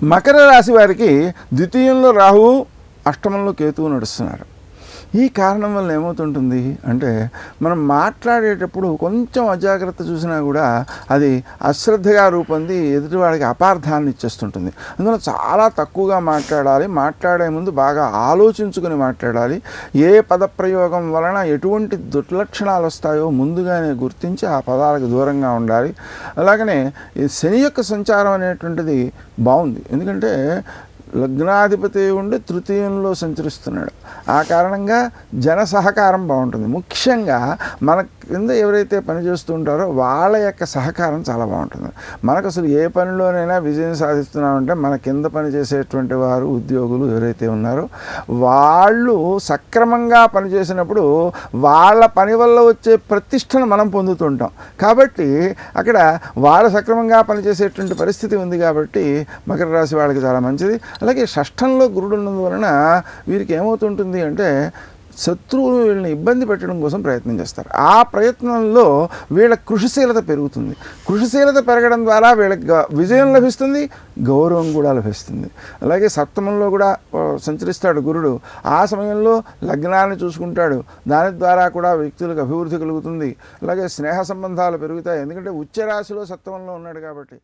మకర రాశి వారికి ద్వితీయంలో రాహువు, అష్టమంలో కేతువు నడుస్తున్నారు. ఈ కారణం వల్ల ఏమవుతుంటుంది అంటే, మనం మాట్లాడేటప్పుడు కొంచెం అజాగ్రత్త చూసినా కూడా అది అశ్రద్ధగా రూపొంది ఎదుటివాడికి అపార్థాన్ని ఇచ్చేస్తుంటుంది. అందువల్ల చాలా తక్కువగా మాట్లాడాలి. మాట్లాడే ముందు బాగా ఆలోచించుకొని మాట్లాడాలి. ఏ పదప్రయోగం వలన ఎటువంటి దుర్లక్షణాలు వస్తాయో ముందుగానే గుర్తించి ఆ పదాలకు దూరంగా ఉండాలి. అలాగనే ఈ శని యొక్క సంచారం అనేటువంటిది బాగుంది. ఎందుకంటే లగ్నాధిపతి ఉండి తృతీయంలో సంచరిస్తున్నాడు. ఆ కారణంగా జన సహకారం బాగుంటుంది. ముఖ్యంగా మన కింద ఎవరైతే పనిచేస్తూ ఉంటారో వాళ్ళ యొక్క సహకారం చాలా బాగుంటుంది. మనకు అసలు ఏ పనిలోనైనా విజయం సాధిస్తున్నామంటే మన కింద పనిచేసేటువంటి వారు, ఉద్యోగులు ఎవరైతే ఉన్నారో వాళ్ళు సక్రమంగా పనిచేసినప్పుడు వాళ్ళ పని వల్ల వచ్చే ప్రతిష్టను మనం పొందుతుంటాం. కాబట్టి అక్కడ వాళ్ళు సక్రమంగా పనిచేసేటువంటి పరిస్థితి ఉంది. కాబట్టి మకర రాశి వాళ్ళకి చాలా మంచిది. అలాగే షష్ఠంలో గురుడు ఉన్నందువలన వీరికి ఏమవుతుంటుంది అంటే, శత్రువులు వీళ్ళని ఇబ్బంది పెట్టడం కోసం ప్రయత్నం చేస్తారు. ఆ ప్రయత్నంలో వీళ్ళ కృషిశీలత పెరుగుతుంది. కృషిశీలత పెరగడం ద్వారా వీళ్ళకి విజయం లభిస్తుంది, గౌరవం కూడా లభిస్తుంది. అలాగే సప్తమంలో కూడా సంచరిస్తాడు గురుడు. ఆ సమయంలో లగ్నాన్ని చూసుకుంటాడు. దాని ద్వారా కూడా వ్యక్తులకు అభివృద్ధి కలుగుతుంది. అలాగే స్నేహ సంబంధాలు పెరుగుతాయి. ఎందుకంటే ఉచ్చ రాశిలో సప్తమంలో ఉన్నాడు కాబట్టి.